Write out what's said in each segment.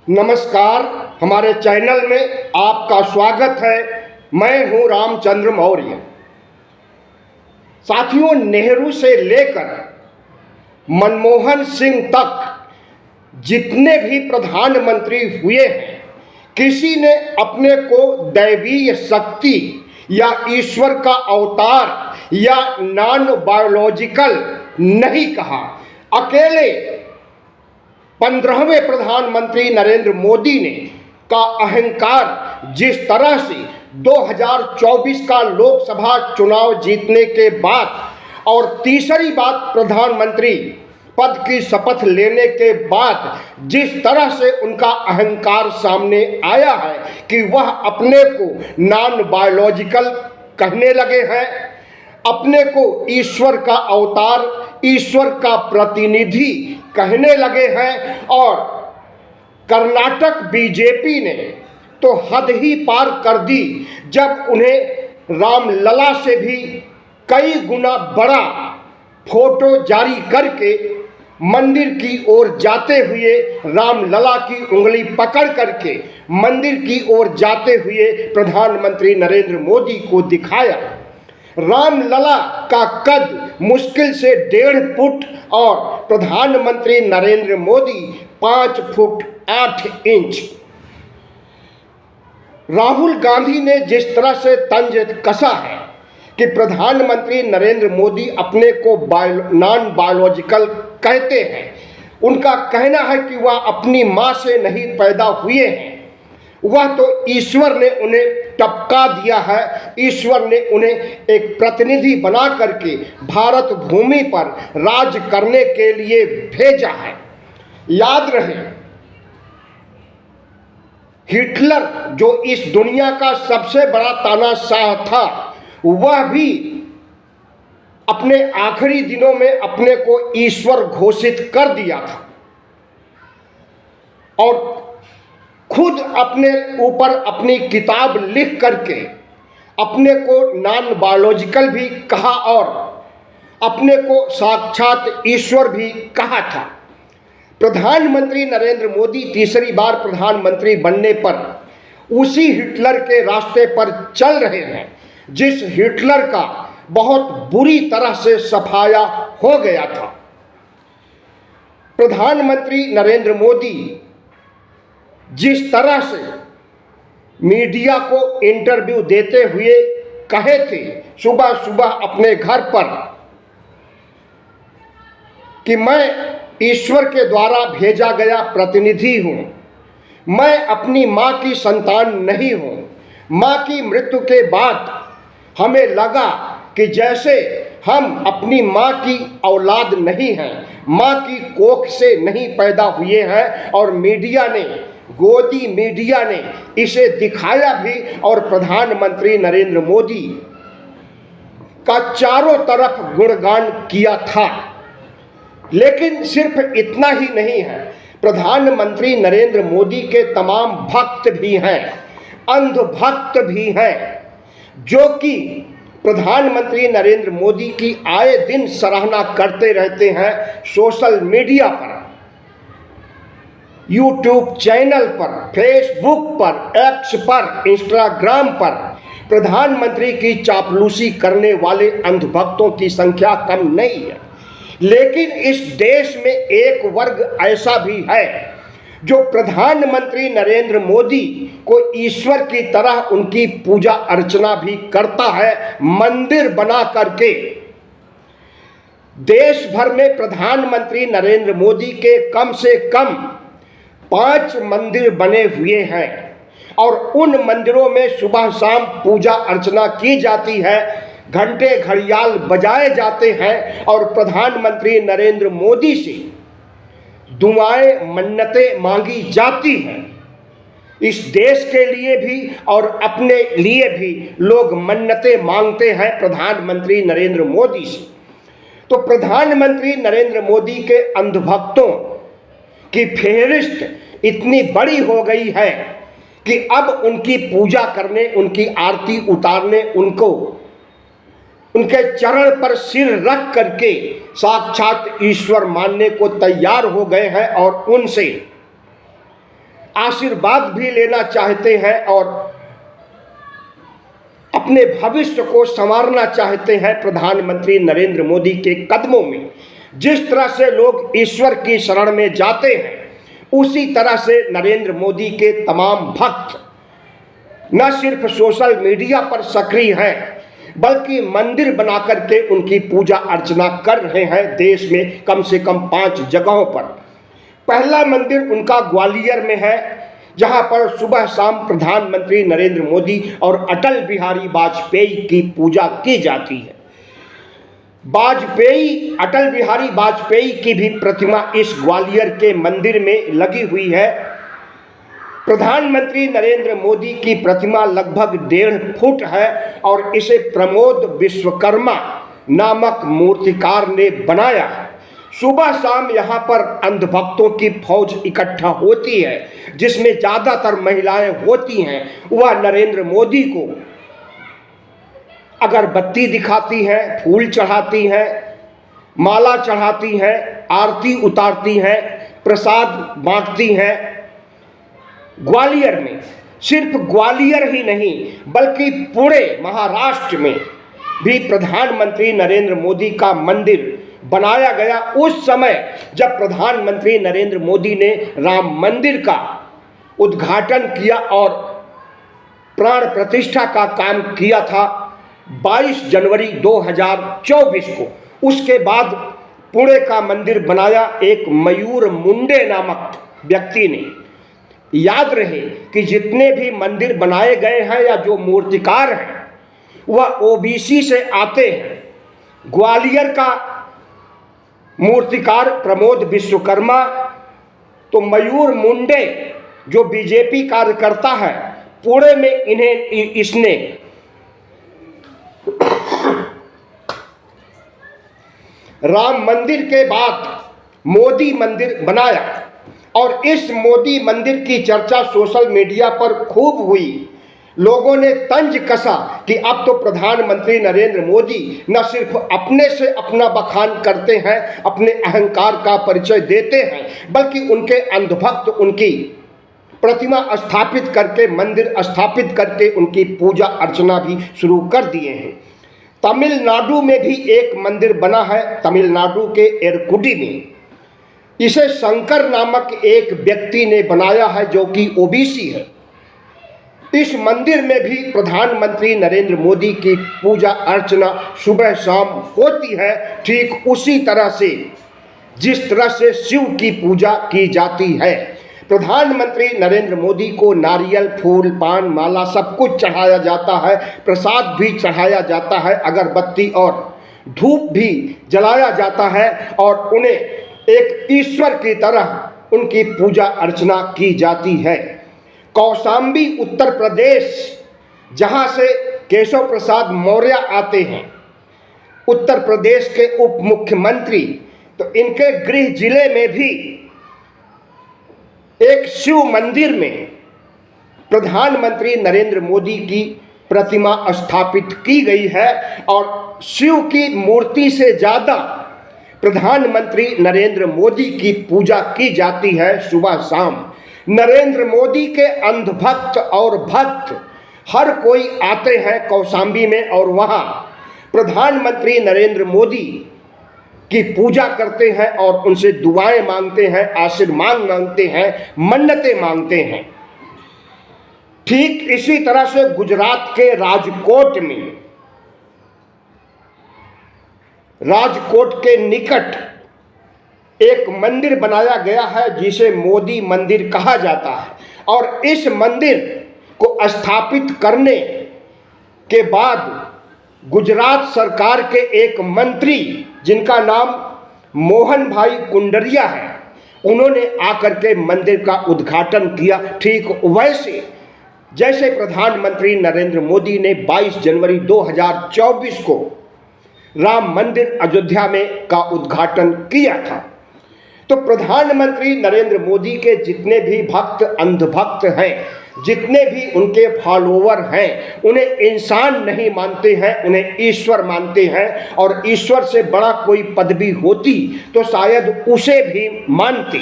नमस्कार। हमारे चैनल में आपका स्वागत है। मैं हूं रामचंद्र मौर्य। साथियों, नेहरू से लेकर मनमोहन सिंह तक जितने भी प्रधानमंत्री हुए हैं, किसी ने अपने को दैवीय शक्ति या ईश्वर का अवतार या नॉन बायोलॉजिकल नहीं कहा। अकेले 15वें प्रधानमंत्री नरेंद्र मोदी ने का अहंकार जिस तरह से 2024 का लोकसभा चुनाव जीतने के बाद और तीसरी बार प्रधानमंत्री पद की शपथ लेने के बाद जिस तरह से उनका अहंकार सामने आया है कि वह अपने को नॉन बायोलॉजिकल कहने लगे हैं, अपने को ईश्वर का अवतार, ईश्वर का प्रतिनिधि कहने लगे हैं। और कर्नाटक बीजेपी ने तो हद ही पार कर दी जब उन्हें रामलला से भी कई गुना बड़ा फोटो जारी करके मंदिर की ओर जाते हुए, रामलला की उंगली पकड़ करके मंदिर की ओर जाते हुए प्रधानमंत्री नरेंद्र मोदी को दिखाया। रामलला का कद मुश्किल से 1.5 फुट और प्रधानमंत्री नरेंद्र मोदी 5 फुट 8 इंच। राहुल गांधी ने जिस तरह से तंज कसा है कि प्रधानमंत्री नरेंद्र मोदी अपने को नॉन बायोलॉजिकल कहते हैं, उनका कहना है कि वह अपनी मां से नहीं पैदा हुए हैं, वह तो ईश्वर ने उन्हें टपका दिया है। ईश्वर ने उन्हें एक प्रतिनिधि बना करके भारत भूमि पर राज करने के लिए भेजा है। याद रहे, हिटलर जो इस दुनिया का सबसे बड़ा तानाशाह था, वह भी अपने आखिरी दिनों में अपने को ईश्वर घोषित कर दिया था और खुद अपने ऊपर अपनी किताब लिख करके अपने को नॉन बायोलॉजिकल भी कहा और अपने को साक्षात ईश्वर भी कहा था। प्रधानमंत्री नरेंद्र मोदी तीसरी बार प्रधानमंत्री बनने पर उसी हिटलर के रास्ते पर चल रहे हैं जिस हिटलर का बहुत बुरी तरह से सफाया हो गया था। प्रधानमंत्री नरेंद्र मोदी जिस तरह से मीडिया को इंटरव्यू देते हुए कहे थे सुबह सुबह अपने घर पर कि मैं ईश्वर के द्वारा भेजा गया प्रतिनिधि हूं, मैं अपनी मां की संतान नहीं हूं। मां की मृत्यु के बाद हमें लगा कि जैसे हम अपनी मां की औलाद नहीं हैं, मां की कोख से नहीं पैदा हुए हैं, और गोदी मीडिया ने इसे दिखाया भी और प्रधानमंत्री नरेंद्र मोदी का चारों तरफ गुणगान किया था। लेकिन सिर्फ इतना ही नहीं है, प्रधानमंत्री नरेंद्र मोदी के तमाम भक्त भी हैं, अंधभक्त भी हैं, जो कि प्रधानमंत्री नरेंद्र मोदी की आए दिन सराहना करते रहते हैं सोशल मीडिया पर, यूट्यूब चैनल पर, फेसबुक पर, एक्स पर, इंस्टाग्राम पर। प्रधानमंत्री की चापलूसी करने वाले अंधभक्तों की संख्या कम नहीं है। लेकिन इस देश में एक वर्ग ऐसा भी है जो प्रधानमंत्री नरेंद्र मोदी को ईश्वर की तरह उनकी पूजा अर्चना भी करता है, मंदिर बना करके। देश भर में प्रधानमंत्री नरेंद्र मोदी के कम से कम 5 मंदिर बने हुए हैं और उन मंदिरों में सुबह शाम पूजा अर्चना की जाती है, घंटे घड़ियाल बजाए जाते हैं और प्रधानमंत्री नरेंद्र मोदी से दुआएं मन्नतें मांगी जाती हैं। इस देश के लिए भी और अपने लिए भी लोग मन्नतें मांगते हैं प्रधानमंत्री नरेंद्र मोदी से। तो प्रधानमंत्री नरेंद्र मोदी के अंधभक्तों की फेहरिस्त इतनी बड़ी हो गई है कि अब उनकी पूजा करने, उनकी आरती उतारने, उनको उनके चरण पर सिर रख करके साक्षात ईश्वर मानने को तैयार हो गए हैं और उनसे आशीर्वाद भी लेना चाहते हैं और अपने भविष्य को संवारना चाहते हैं प्रधानमंत्री नरेंद्र मोदी के कदमों में। जिस तरह से लोग ईश्वर की शरण में जाते हैं, उसी तरह से नरेंद्र मोदी के तमाम भक्त न सिर्फ सोशल मीडिया पर सक्रिय हैं, बल्कि मंदिर बनाकर के उनकी पूजा अर्चना कर रहे हैं देश में कम से कम 5 जगहों पर। पहला मंदिर उनका ग्वालियर में है, जहां पर सुबह शाम प्रधानमंत्री नरेंद्र मोदी और अटल बिहारी वाजपेयी की पूजा की जाती है। अटल बिहारी वाजपेयी की भी प्रतिमा इस ग्वालियर के मंदिर में लगी हुई है। प्रधानमंत्री नरेंद्र मोदी की प्रतिमा लगभग 1.5 फुट है और इसे प्रमोद विश्वकर्मा नामक मूर्तिकार ने बनाया है। सुबह शाम यहाँ पर अंधभक्तों की फौज इकट्ठा होती है, जिसमें ज़्यादातर महिलाएं होती हैं। वह नरेंद्र मोदी को अगरबत्ती दिखाती हैं, फूल चढ़ाती हैं, माला चढ़ाती हैं, आरती उतारती हैं, प्रसाद बांटती हैं। ग्वालियर में, सिर्फ ग्वालियर ही नहीं बल्कि पूरे महाराष्ट्र में भी प्रधानमंत्री नरेंद्र मोदी का मंदिर बनाया गया। उस समय जब प्रधानमंत्री नरेंद्र मोदी ने राम मंदिर का उद्घाटन किया और प्राण प्रतिष्ठा का काम किया था 22 जनवरी 2024 को। उसके बाद पुणे का मंदिर बनाया एक मयूर मुंडे नामक व्यक्ति ने। याद रहे कि जितने भी मंदिर बनाए गए हैं या जो मूर्तिकार हैं वह ओबीसी से आते हैं। ग्वालियर का मूर्तिकार प्रमोद विश्वकर्मा, तो मयूर मुंडे जो बीजेपी कार्यकर्ता है, पुणे में इसने राम मंदिर के बाद मोदी मंदिर बनाया और इस मोदी मंदिर की चर्चा सोशल मीडिया पर खूब हुई। लोगों ने तंज कसा कि अब तो प्रधानमंत्री नरेंद्र मोदी न सिर्फ अपने से अपना बखान करते हैं, अपने अहंकार का परिचय देते हैं, बल्कि उनके अंधभक्त उनकी प्रतिमा स्थापित करके, मंदिर स्थापित करके उनकी पूजा अर्चना भी शुरू कर दिए हैं। तमिलनाडु में भी एक मंदिर बना है, तमिलनाडु के एरकुडी में। इसे शंकर नामक एक व्यक्ति ने बनाया है जो कि ओबीसी है। इस मंदिर में भी प्रधानमंत्री नरेंद्र मोदी की पूजा अर्चना सुबह शाम होती है, ठीक उसी तरह से जिस तरह से शिव की पूजा की जाती है। प्रधानमंत्री नरेंद्र मोदी को नारियल, फूल, पान, माला सब कुछ चढ़ाया जाता है, प्रसाद भी चढ़ाया जाता है, अगरबत्ती और धूप भी जलाया जाता है और उन्हें एक ईश्वर की तरह उनकी पूजा अर्चना की जाती है। कौशाम्बी उत्तर प्रदेश, जहां से केशव प्रसाद मौर्य आते हैं, उत्तर प्रदेश के उप मुख्यमंत्री, तो इनके गृह जिले में भी एक शिव मंदिर में प्रधानमंत्री नरेंद्र मोदी की प्रतिमा स्थापित की गई है और शिव की मूर्ति से ज़्यादा प्रधानमंत्री नरेंद्र मोदी की पूजा की जाती है सुबह शाम। नरेंद्र मोदी के अंधभक्त और भक्त हर कोई आते हैं कौशाम्बी में और वहाँ प्रधानमंत्री नरेंद्र मोदी की पूजा करते हैं और उनसे दुआएं मांगते हैं, आशीर्वाद मांगते हैं, मन्नतें मांगते हैं। ठीक इसी तरह से गुजरात के राजकोट के निकट एक मंदिर बनाया गया है जिसे मोदी मंदिर कहा जाता है और इस मंदिर को स्थापित करने के बाद गुजरात सरकार के एक मंत्री जिनका नाम मोहन भाई कुंडरिया है, उन्होंने आकर के मंदिर का उद्घाटन किया। ठीक वैसे जैसे प्रधानमंत्री नरेंद्र मोदी ने 22 जनवरी 2024 को राम मंदिर अयोध्या में का उद्घाटन किया था। तो प्रधानमंत्री नरेंद्र मोदी के जितने भी भक्त, अंधभक्त हैं, जितने भी उनके फॉलोवर हैं, उन्हें इंसान नहीं मानते हैं, उन्हें ईश्वर मानते हैं और ईश्वर से बड़ा कोई पदवी होती तो शायद उसे भी मानते।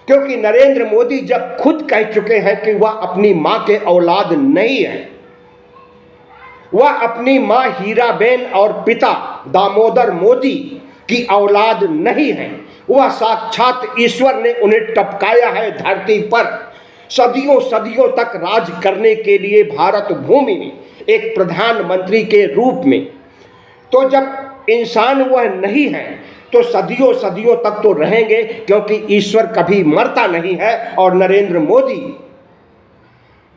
क्योंकि नरेंद्र मोदी जब खुद कह चुके हैं कि वह अपनी मां के औलाद नहीं है, वह अपनी मां हीराबेन और पिता दामोदर मोदी की औलाद नहीं है, वह साक्षात ईश्वर ने उन्हें टपकाया है धरती पर सदियों सदियों तक राज करने के लिए भारत भूमि में एक प्रधानमंत्री के रूप में। तो जब इंसान वह नहीं है तो सदियों सदियों तक तो रहेंगे, क्योंकि ईश्वर कभी मरता नहीं है और नरेंद्र मोदी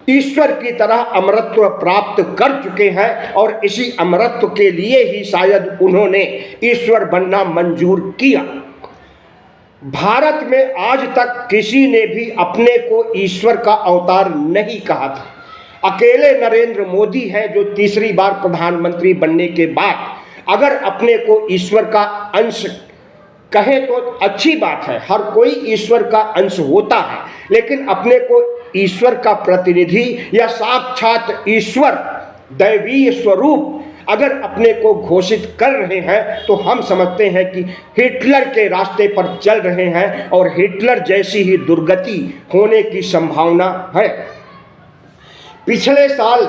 ईश्वर की तरह अमरत्व प्राप्त कर चुके हैं और इसी अमरत्व के लिए ही शायद उन्होंने ईश्वर बनना मंजूर किया। भारत में आज तक किसी ने भी अपने को ईश्वर का अवतार नहीं कहा था। अकेले नरेंद्र मोदी हैं जो तीसरी बार प्रधानमंत्री बनने के बाद अगर अपने को ईश्वर का अंश कहें तो अच्छी बात है, हर कोई ईश्वर का अंश होता है, लेकिन अपने को ईश्वर का प्रतिनिधि या साक्षात ईश्वर दैवीय स्वरूप अगर अपने को घोषित कर रहे हैं तो हम समझते हैं कि हिटलर के रास्ते पर चल रहे हैं और हिटलर जैसी ही दुर्गति होने की संभावना है। पिछले साल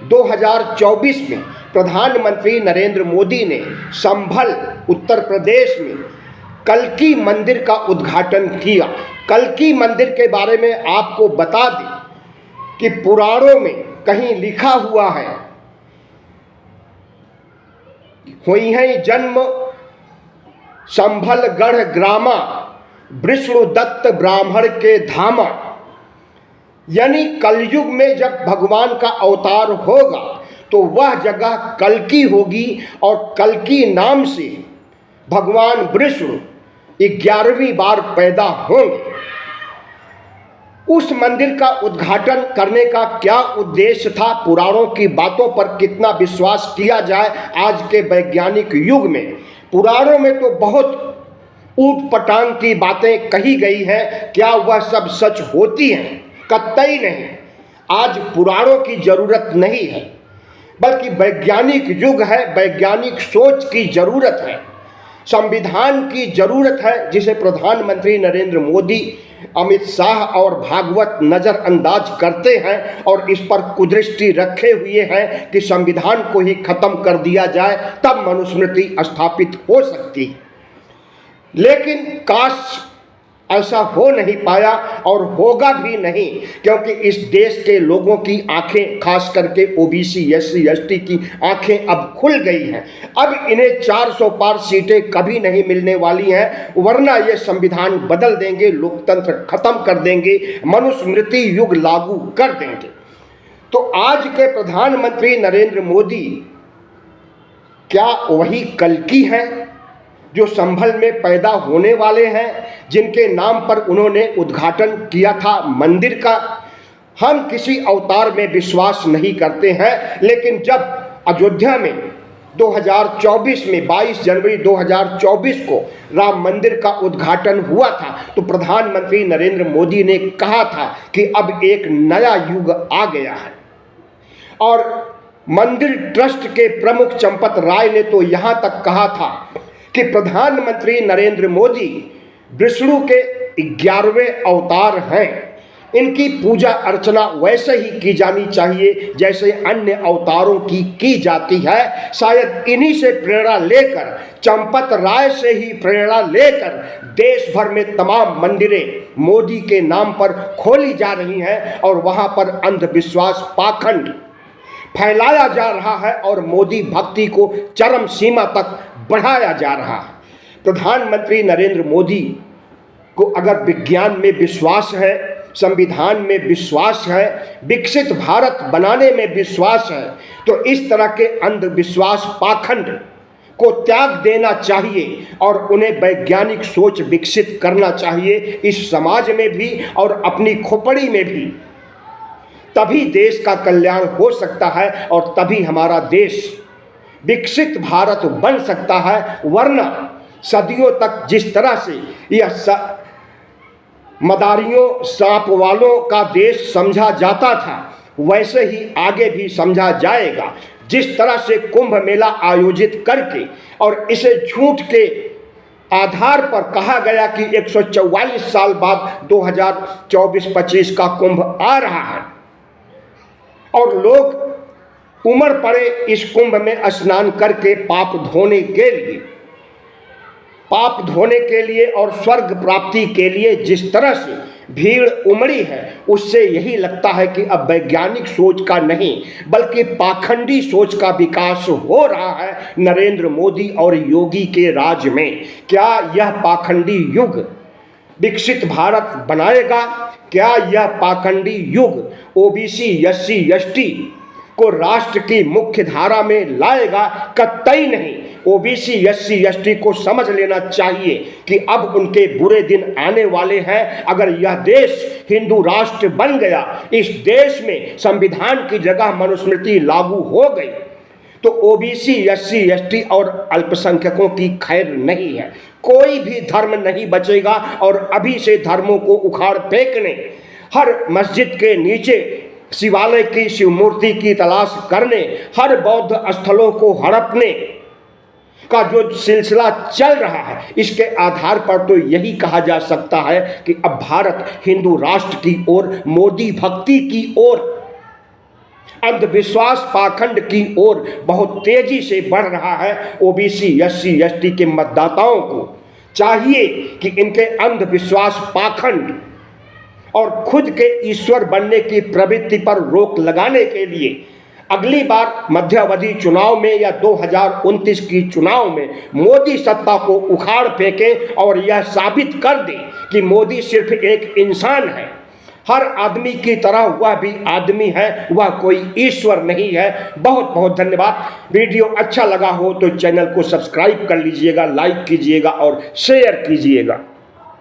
2024 में प्रधानमंत्री नरेंद्र मोदी ने संभल उत्तर प्रदेश में कल्की मंदिर का उद्घाटन किया। कल्की मंदिर के बारे में आपको बता दें कि पुराणों में कहीं लिखा हुआ है, हुई है जन्म संभलगढ़ ग्रामा विष्णुदत्त ब्राह्मण के धामा। यानी कलयुग में जब भगवान का अवतार होगा तो वह जगह कल्की होगी और कल्की नाम से भगवान विष्णु 11वीं बार पैदा होंगे। उस मंदिर का उद्घाटन करने का क्या उद्देश्य था, पुराणों की बातों पर कितना विश्वास किया जाए आज के वैज्ञानिक युग में। पुराणों में तो बहुत ऊट पटांग की बातें कही गई हैं, क्या वह सब सच होती हैं? कतई नहीं। आज पुराणों की जरूरत नहीं है, बल्कि वैज्ञानिक युग है, वैज्ञानिक सोच की जरूरत है, संविधान की जरूरत है, जिसे प्रधानमंत्री नरेंद्र मोदी, अमित शाह और भागवत नज़रअंदाज करते हैं और इस पर कुदृष्टि रखे हुए हैं कि संविधान को ही खत्म कर दिया जाए तब मनुस्मृति स्थापित हो सकती है। लेकिन काश ऐसा हो नहीं पाया और होगा भी नहीं, क्योंकि इस देश के लोगों की आंखें, खास करके ओबीसी एससी एसटी की आंखें अब खुल गई हैं। अब इन्हें 400 पार सीटें कभी नहीं मिलने वाली हैं, वरना ये संविधान बदल देंगे, लोकतंत्र खत्म कर देंगे, मनुस्मृति युग लागू कर देंगे। तो आज के प्रधानमंत्री नरेंद्र मोदी क्या वही कल्की हैं जो संभल में पैदा होने वाले हैं, जिनके नाम पर उन्होंने उद्घाटन किया था मंदिर का? हम किसी अवतार में विश्वास नहीं करते हैं, लेकिन जब अयोध्या में 2024 में 22 जनवरी 2024 को राम मंदिर का उद्घाटन हुआ था तो प्रधानमंत्री नरेंद्र मोदी ने कहा था कि अब एक नया युग आ गया है। और मंदिर ट्रस्ट के प्रमुख चंपत राय ने तो यहाँ तक कहा था कि प्रधानमंत्री नरेंद्र मोदी विष्णु के 11वें अवतार हैं, इनकी पूजा अर्चना वैसे ही की जानी चाहिए जैसे अन्य अवतारों की जाती है। शायद इन्हीं से प्रेरणा लेकर, चंपत राय से ही प्रेरणा लेकर देश भर में तमाम मंदिरें मोदी के नाम पर खोली जा रही हैं और वहां पर अंधविश्वास, पाखंड फैलाया जा रहा है और मोदी भक्ति को चरम सीमा तक बढ़ाया जा रहा है। प्रधानमंत्री नरेंद्र मोदी को अगर विज्ञान में विश्वास है, संविधान में विश्वास है, विकसित भारत बनाने में विश्वास है, तो इस तरह के अंधविश्वास, पाखंड को त्याग देना चाहिए और उन्हें वैज्ञानिक सोच विकसित करना चाहिए इस समाज में भी और अपनी खोपड़ी में भी। तभी देश का कल्याण हो सकता है और तभी हमारा देश विकसित भारत बन सकता है। वरना सदियों तक जिस तरह से यह मदारियों, सांप वालों का देश समझा जाता था, वैसे ही आगे भी समझा जाएगा। जिस तरह से कुंभ मेला आयोजित करके और इसे झूठ के आधार पर कहा गया कि 144 साल बाद 2024-25 का कुंभ आ रहा है और लोग उमड़ पड़े इस कुंभ में स्नान करके पाप धोने के लिए और स्वर्ग प्राप्ति के लिए जिस तरह से भीड़ उमड़ी है, उससे यही लगता है कि अब वैज्ञानिक सोच का नहीं बल्कि पाखंडी सोच का विकास हो रहा है नरेंद्र मोदी और योगी के राज में। क्या यह पाखंडी युग विकसित भारत बनाएगा? क्या यह पाखंडी युग ओबीसी एससी एसटी को राष्ट्र की मुख्य धारा में लाएगा? कतई नहीं। ओबीसी एससी एसटी को समझ लेना चाहिए कि अब उनके बुरे दिन आने वाले हैं। अगर यह देश हिंदू राष्ट्र बन गया, इस देश में संविधान की जगह मनुस्मृति लागू हो गई, तो ओबीसी एससी एसटी और अल्पसंख्यकों की खैर नहीं है। कोई भी धर्म नहीं बचेगा और अभी से धर्मों को उखाड़ फेंकने, हर मस्जिद के नीचे शिवालय की शिव मूर्ति की तलाश करने, हर बौद्ध स्थलों को हड़पने का जो सिलसिला चल रहा है, इसके आधार पर तो यही कहा जा सकता है कि अब भारत हिंदू राष्ट्र की ओर, मोदी भक्ति की ओर, अंधविश्वास पाखंड की ओर बहुत तेजी से बढ़ रहा है। ओबीसी एससी एसटी के मतदाताओं को चाहिए कि इनके अंधविश्वास पाखंड और खुद के ईश्वर बनने की प्रवृत्ति पर रोक लगाने के लिए अगली बार मध्यावधि चुनाव में या 2029 की चुनाव में मोदी सत्ता को उखाड़ फेंकें और यह साबित कर दें कि मोदी सिर्फ एक इंसान है, हर आदमी की तरह वह भी आदमी है, वह कोई ईश्वर नहीं है। बहुत बहुत धन्यवाद। वीडियो अच्छा लगा हो तो चैनल को सब्सक्राइब कर लीजिएगा, लाइक कीजिएगा और शेयर कीजिएगा।